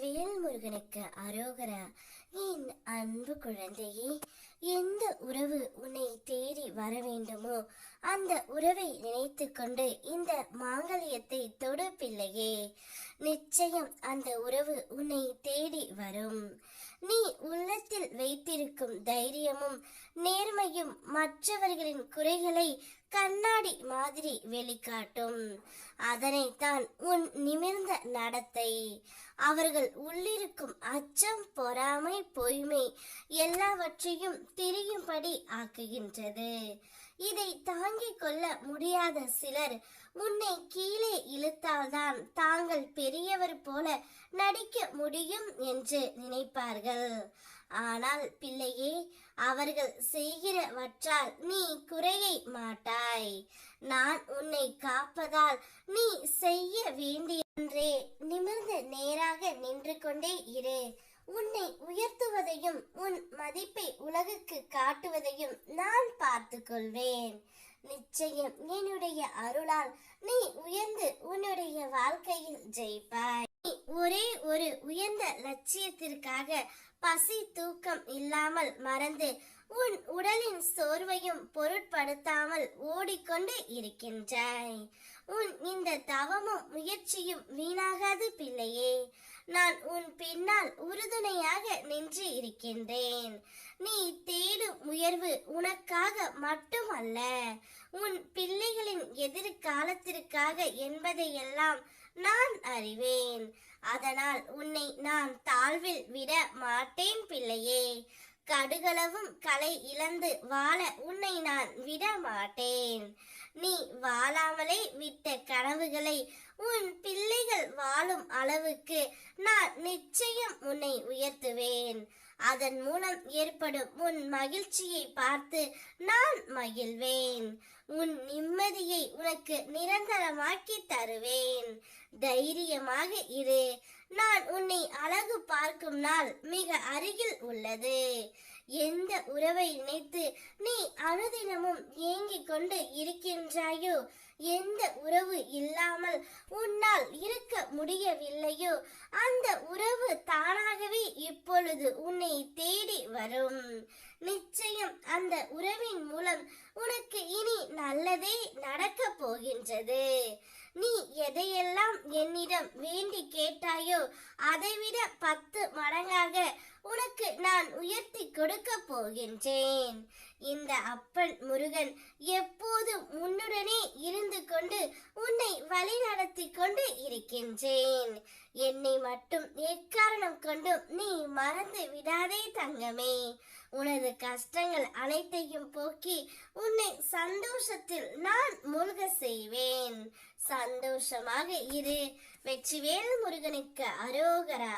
வேல் முருகனுக்கு அரோகரா. என் அன்பு குழந்தையே, எந்த உறவு உன்னை தேடி வர வேண்டுமோ அந்த உறவை நினைத்து கொண்டு இந்த மாங்கல்யத்தை தொடு பிள்ளையே. நிச்சயம் அந்த உறவு உன்னை தேடி வரும். நீ உள்ளத்தில் வைத்திருக்கும் தைரியமும் நேர்மையும் மற்றவர்களின் குறைகளை கண்ணாடி மாதிரி வெளிக்காட்டும். அதனைத்தான் உன் நிமிர்ந்த நடத்தை அவர்கள் உள்ளிருக்கும் அச்சம், பொறாமை, பொய்மை எல்லாவற்றையும் தெரியும்படி ஆக்குகின்றது. இதை தாங்கிக் கொள்ள முடியாத சிலர் உன்னை கீழே இழுத்தால்தான் தாங்கள் பெரியவர் போல நடிக்க முடியும் என்று நினைப்பார்கள். ஆனால் பிள்ளையே, அவர்கள் செய்கிறவற்றால் நீ குறையை மாட்டாய். நான் உன்னை காப்பதால் நீ செய்ய வேண்டியன்றே நிமிர்ந்து நேராக நின்று கொண்டே இரு. உன்னை உயர்த்துவதையும் உன் மதிப்பை உலகுக்கு காட்டுவதையும் நான் பார்த்து கொள்வேன். நிச்சயம் என்னுடைய அருளால் நீ உயர்ந்து உன்னுடைய வாழ்க்கையில் ஜெயிப்பாய். ஒரே ஒரு உயர்ந்த லட்சியத்திற்காக பசி தூக்கம் இல்லாமல் மறந்து உன் உடலின் சோர்வையும் பொருட்படுத்தாமல் ஓடிக்கொண்டு இருக்கின்றாய். உன் இந்த தவமும் முயற்சியும் வீணாகாது பிள்ளையே. நான் உன் பின்னால் உறுதுணையாக நின்று இருக்கின்றேன். நீ தேடும் உயர்வு உனக்காக மட்டுமல்ல, உன் பிள்ளைகளின் எதிர்காலத்திற்காக என்பதையெல்லாம் நான் அறிவேன். அதனால் உன்னை நான் தாழ்வில் விட மாட்டேன் பிள்ளையே. கடுகளவும் கலை இழந்து வாழ உன்னை நான் விட மாட்டேன். நீ வாழாமலே விட்ட கனவுகளை உன் பிள்ளைகள் வாழும் அளவுக்கு நான் நிச்சயம் உன்னை உயர்த்துவேன். அதன் மூலம் ஏற்படும் உன் மகிழ்ச்சியை பார்த்து நான் மகிழ்வேன். உன் நிம்மதியை உனக்கு நிரந்தரமாக்கி தருவேன். தைரியமாக இரு. நான் உன்னை அழகு பார்க்கும் நாள் மிக அருகில் உள்ளது. எந்த உறவை நினைத்து நீ அனுதினமும் ஏங்கிக் கொண்டு இருக்கின்றாயோ, எந்த உறவு இல்லாமல் உன்னால் இருக்க முடியவில்லையோ, அந்த உறவு தானாகவே இப்பொழுது உன்னை தேடி வரும். நிச்சயம் அந்த உறவின் மூலம் உனக்கு இனி நல்லதே நடக்க போகின்றது. நீ எதையெல்லாம் என்னிடம் வேண்டி கேட்டாயோ அதைவிட 10 மடங்காக உனக்கு நான் உயர்த்தி கொடுக்க போகின்றேன். இந்த அப்பன் முருகன் எப்போதும் உன்னுடனே இருந்து கொண்டு உன்னை வழி நடத்தி கொண்டு இருக்கின்றேன். என்னை மட்டும் எக்காரணம் கொண்டும் நீ மறந்து விடாதே தங்கமே. உனது கஷ்டங்கள் அனைத்தையும் போக்கி உன்னை சந்தோஷத்தில் நான் மூழ்க செய்வேன். சந்தோஷமாக இரு. வெற்றிவேல் முருகனுக்கு அரோகரா.